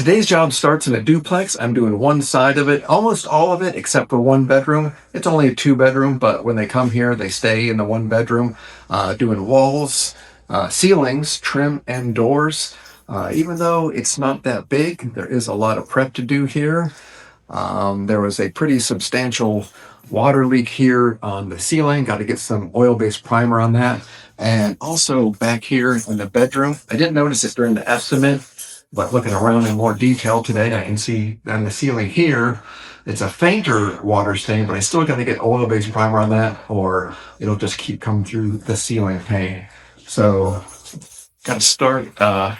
Today's job starts in a duplex. I'm doing one side of it, almost all of it, except for one bedroom. It's only a 2-bedroom, but when they come here, they stay in the 1 bedroom, doing walls, ceilings, trim, and doors. Even though it's not that big, there is a lot of prep to do here. There was a pretty substantial water leak here on the ceiling. Got to get some oil-based primer on that. And also back here in the bedroom, I didn't notice it during the estimate, but looking around in more detail today, I can see on the ceiling here, it's a fainter water stain, but I still got to get oil-based primer on that or it'll just keep coming through the ceiling pane. So got to start, not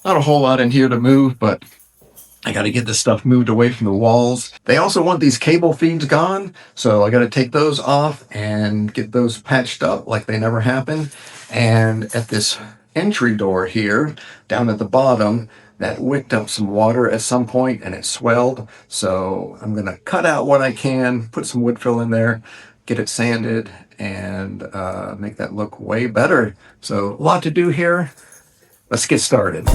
a whole lot in here to move, but I got to get this stuff moved away from the walls. They also want these cable feeds gone, so I got to take those off and get those patched up like they never happened. And at this entry door here, down at the bottom, that wicked up some water at some point and it swelled. So I'm going to cut out what I can, put some wood fill in there, get it sanded, and make that look way better. So a lot to do here. Let's get started.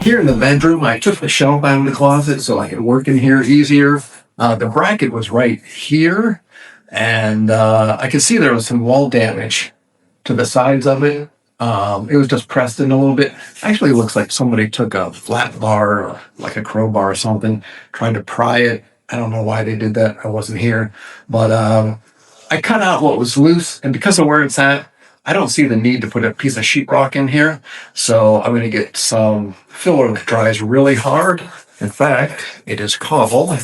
Here in the bedroom, I took the shelf out of the closet so I could work in here easier. The bracket was right here, and I could see there was some wall damage to the sides of it. It was just pressed in a little bit. Actually, it looks like somebody took a flat bar, or like a crowbar or something, tried to pry it. I don't know why they did that. I wasn't here. But I cut out what was loose, and because of where it's at, I don't see the need to put a piece of sheetrock in here. So I'm going to get some filler that dries really hard. In fact, it is cobble,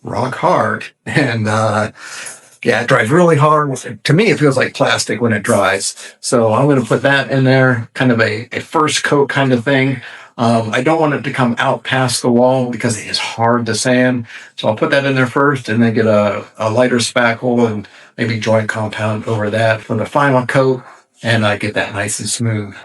rock hard. And yeah, it dries really hard. To me, it feels like plastic when it dries. So I'm going to put that in there, kind of a first coat kind of thing. I don't want it to come out past the wall because it is hard to sand. So I'll put that in there first and then get a lighter spackle and maybe joint compound over that for the final coat, and I get that nice and smooth.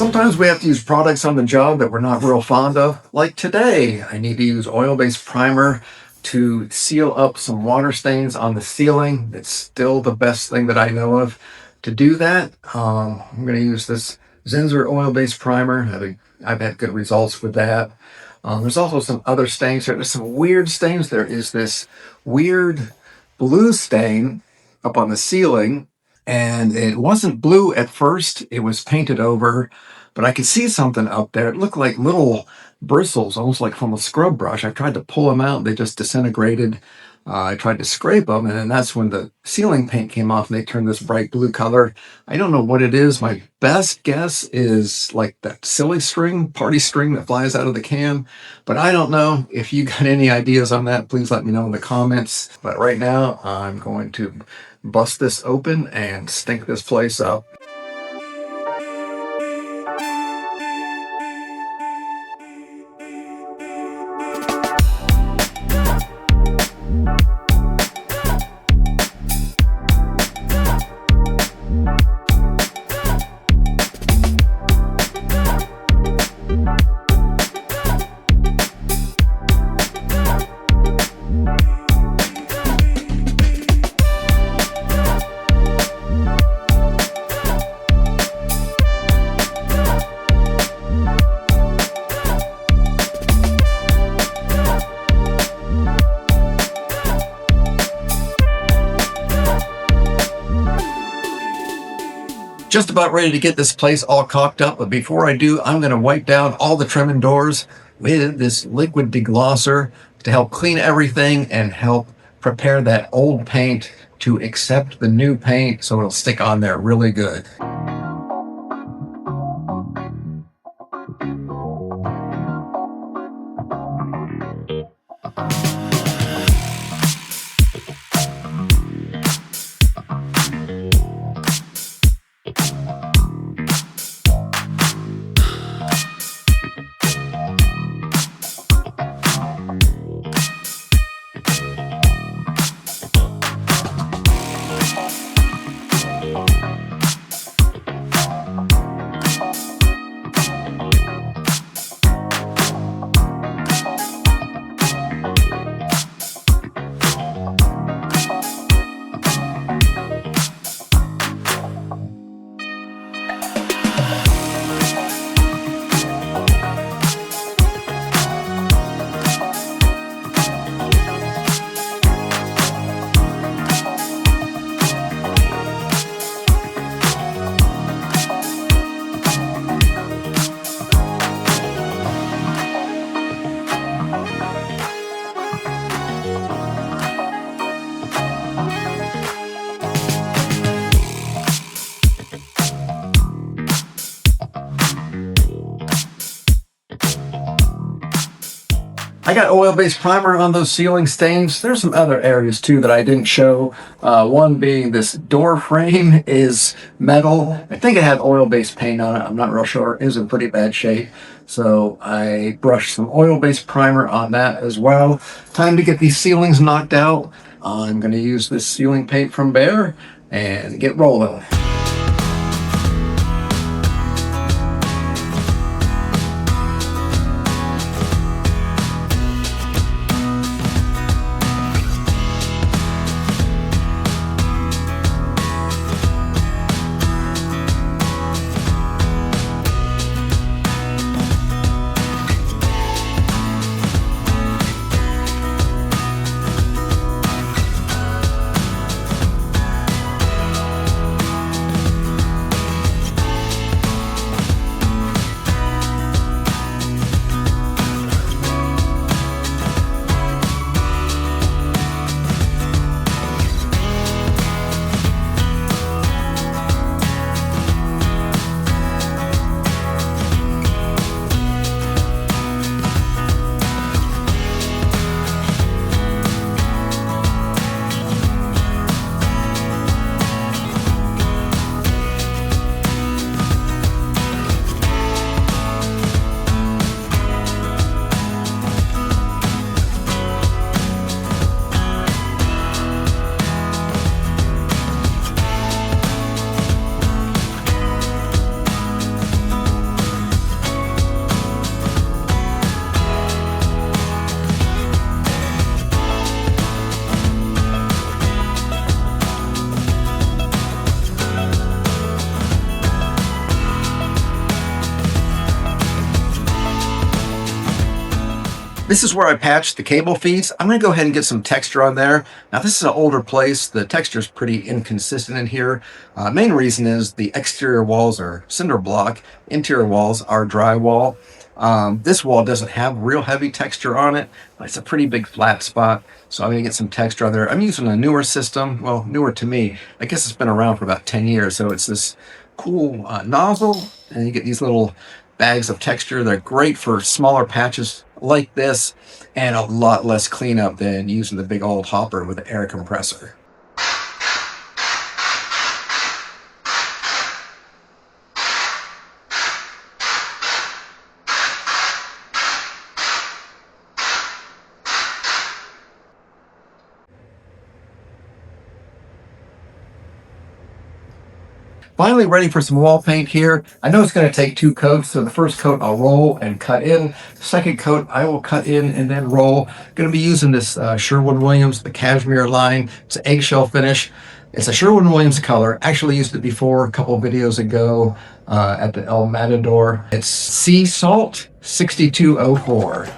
Sometimes we have to use products on the job that we're not real fond of. Like today, I need to use oil-based primer to seal up some water stains on the ceiling. It's still the best thing that I know of to do that. I'm going to use this Zinsser oil-based primer. I've had good results with that. There's also some other stains here. There's some weird stains. There is this weird blue stain up on the ceiling, and it wasn't blue at first. It was painted over, but I could see something up there. It looked like little bristles, almost like from a scrub brush. I tried to pull them out. They just disintegrated. I tried to scrape them, and then that's when the ceiling paint came off and they turned this bright blue color. I don't know what it is. My best guess is like that silly string, party string that flies out of the can, but I don't know. If you got any ideas on that, please let me know in the comments. But right now, I'm going to bust this open and stink this place up. Just about ready to get this place all caulked up, but before I do, I'm going to wipe down all the trim and doors with this liquid deglosser to help clean everything and help prepare that old paint to accept the new paint so it'll stick on there really good. I got oil-based primer on those ceiling stains. There's some other areas too that I didn't show. One being this door frame is metal. I think it had oil-based paint on it. I'm not real sure. It was in pretty bad shape. So I brushed some oil-based primer on that as well. Time to get these ceilings knocked out. I'm going to use this ceiling paint from Behr and get rolling. This is where I patched the cable feeds. I'm going to go ahead and get some texture on there. Now, this is an older place. The texture is pretty inconsistent in here. Main reason is the exterior walls are cinder block. Interior walls are drywall. This wall doesn't have real heavy texture on it, but it's a pretty big flat spot. So I'm going to get some texture on there. I'm using a newer system. Well, newer to me. I guess it's been around for about 10 years. So it's this cool nozzle, and you get these little bags of texture. They're great for smaller patches like this, and a lot less cleanup than using the big old hopper with the air compressor. Finally ready for some wall paint here. I know it's going to take 2 coats, so the first coat I'll roll and cut in. Second coat I will cut in and then roll. Going to be using this Sherwin-Williams, the cashmere line. It's an eggshell finish. It's a Sherwin-Williams color. Actually used it before a couple of videos ago at the El Matador. It's Sea Salt 6204.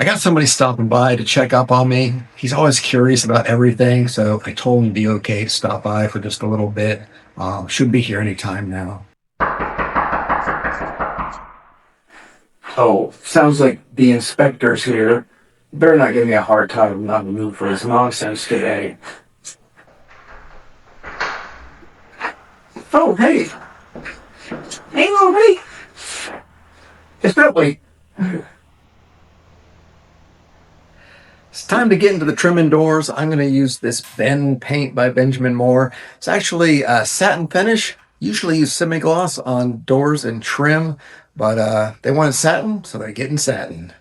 I got somebody stopping by to check up on me. He's always curious about everything, so I told him it'd be okay to stop by for just a little bit. Should be here anytime now. Oh, sounds like the inspector's here. Better not give me a hard time. I'm not in the mood for his nonsense today. Oh, hey. Hang on, hey. It's that way. It's time to get into the trim doors. I'm going to use this Ben paint by Benjamin Moore. It's actually a satin finish. Usually use semi-gloss on doors and trim, but they wanted satin, so they're getting satin.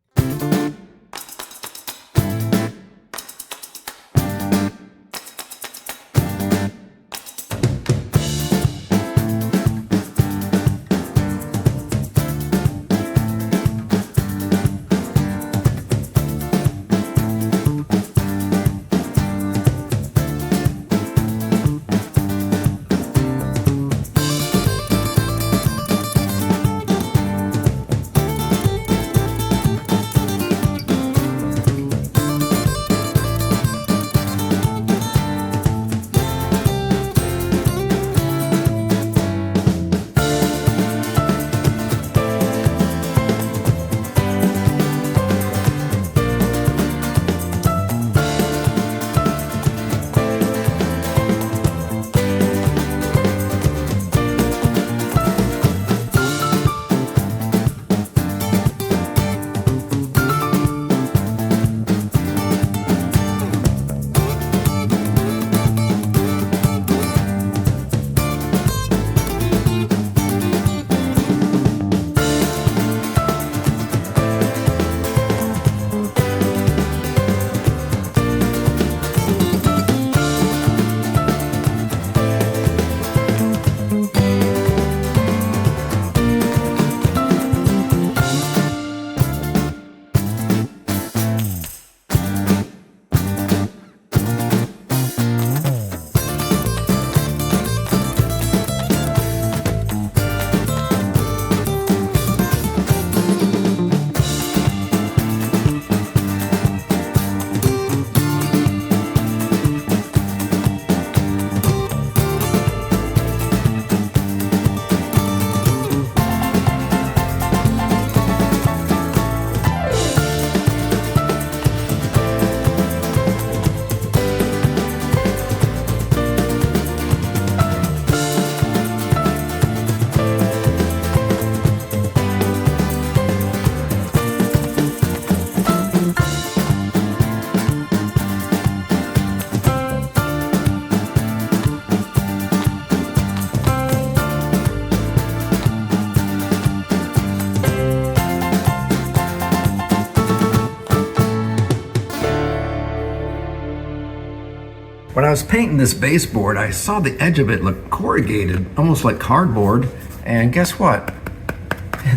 When I was painting this baseboard, I saw the edge of it look corrugated, almost like cardboard. And guess what?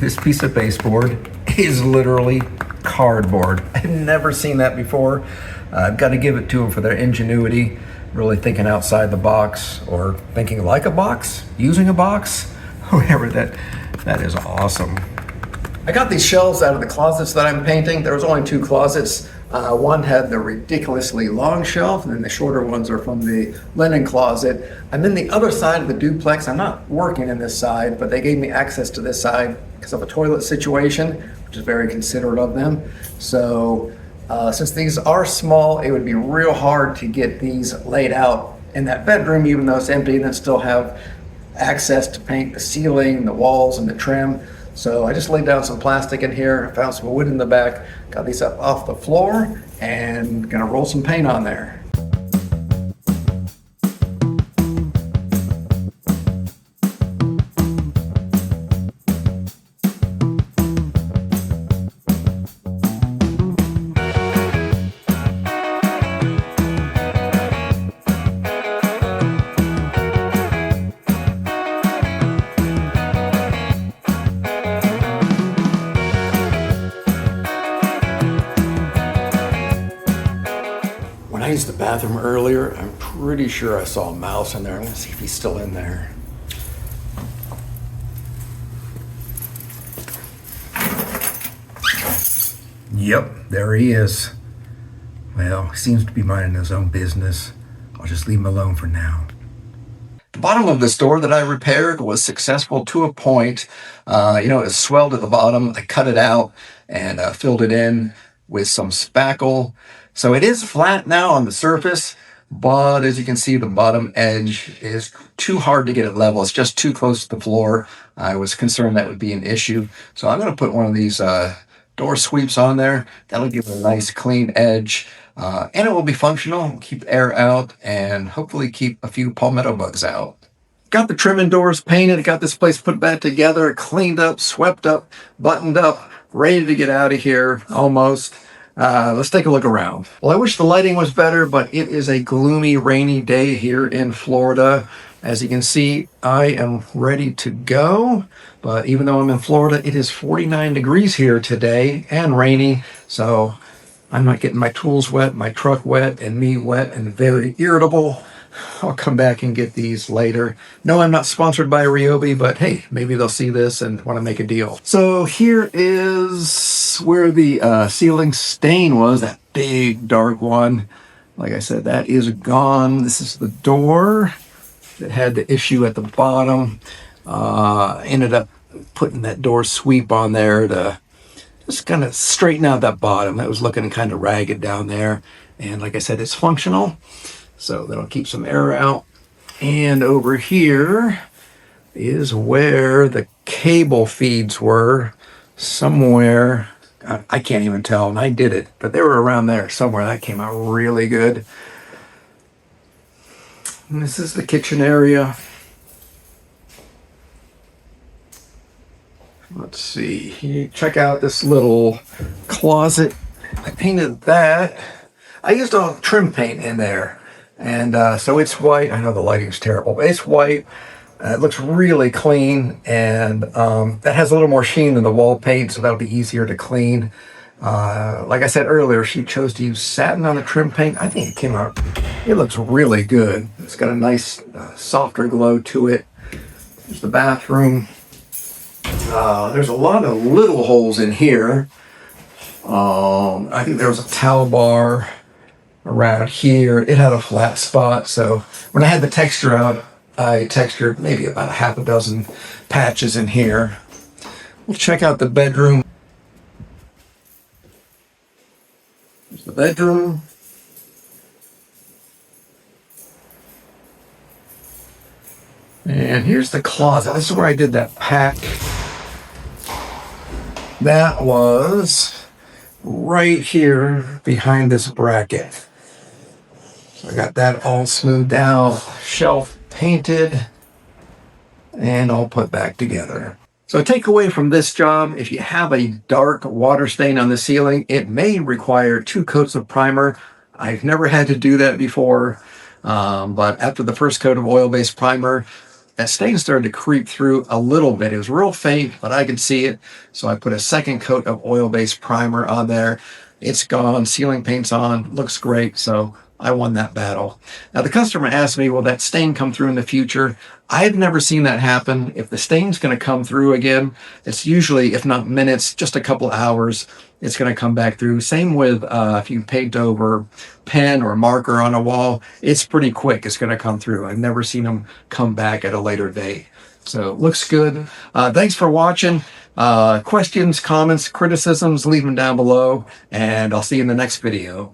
This piece of baseboard is literally cardboard. I've never seen that before. I've got to give it to them for their ingenuity, really thinking outside the box, or thinking like a box, using a box, whatever. That is awesome. I got these shelves out of the closets that I'm painting. There was only 2 closets. One had the ridiculously long shelf, and then the shorter ones are from the linen closet. I'm in the other side of the duplex. I'm not working in this side, but they gave me access to this side because of a toilet situation, which is very considerate of them. So since these are small, it would be real hard to get these laid out in that bedroom, even though it's empty, and then still have access to paint the ceiling, the walls, and the trim. So I just laid down some plastic in here, found some wood in the back, got these up off the floor, and gonna roll some paint on there. When I used the bathroom earlier, I'm pretty sure I saw a mouse in there. I'm gonna see if he's still in there. Yep, there he is. Well, he seems to be minding his own business. I'll just leave him alone for now. The bottom of this door that I repaired was successful to a point. It was swelled at the bottom. I cut it out and filled it in with some spackle. So it is flat now on the surface. but as you can see, the bottom edge is too hard to get it level. It's just too close to the floor. I was concerned that would be an issue. So I'm going to put one of these door sweeps on there. That'll give it a nice clean edge. And it will be functional, keep air out, and hopefully keep a few palmetto bugs out. Got the trim and doors painted, got this place put back together, cleaned up, swept up, buttoned up, ready to get out of here, almost. Let's take a look around. Well, I wish the lighting was better, but it is a gloomy, rainy day here in Florida. As you can see, I am ready to go, but even though I'm in Florida, it is 49 degrees here today and rainy, so I'm not getting my tools wet, my truck wet, and me wet and very irritable. I'll come back and get these later. No, I'm not sponsored by Ryobi, but hey, maybe they'll see this and want to make a deal. So here is where the ceiling stain was, that big dark one. Like I said, that is gone. This is the door that had the issue at the bottom. Ended up putting that door sweep on there to just kind of straighten out that bottom. That was looking kind of ragged down there. And like I said, it's functional, so that'll keep some air out. And over here is where the cable feeds were, somewhere. I can't even tell, and I did it, but they were around there somewhere. That came out really good. And this is the kitchen area. Let's see, check out this little closet. I painted that. I used all trim paint in there. And so it's white. I know the lighting's terrible, but it's white. It looks really clean. And that has a little more sheen than the wall paint, so that'll be easier to clean. Like I said earlier, she chose to use satin on the trim paint. I think it came out, it looks really good. It's got a nice softer glow to it. There's the bathroom. There's a lot of little holes in here. I think there was a towel bar around here. It had a flat spot, so when I had the texture out, I textured maybe about a half a dozen patches in here. We'll check out the bedroom. There's the bedroom. And here's the closet. This is where I did that pack. That was right here behind this bracket. So I got that all smoothed out, shelf painted, and all put back together. So takeaway from this job, if you have a dark water stain on the ceiling, it may require 2 coats of primer. I've never had to do that before, but after the first coat of oil-based primer, that stain started to creep through a little bit. It was real faint, but I could see it. So I put a second coat of oil-based primer on there. It's gone, ceiling paint's on, looks great. So I won that battle. Now the customer asked me, will that stain come through in the future? I've never seen that happen. If the stain's going to come through again, it's usually, if not minutes, just a couple hours, it's going to come back through. Same with if you paint over pen or marker on a wall, it's pretty quick. It's going to come through. I've never seen them come back at a later date. So looks good. Thanks for watching. Questions, comments, criticisms, leave them down below, and I'll see you in the next video.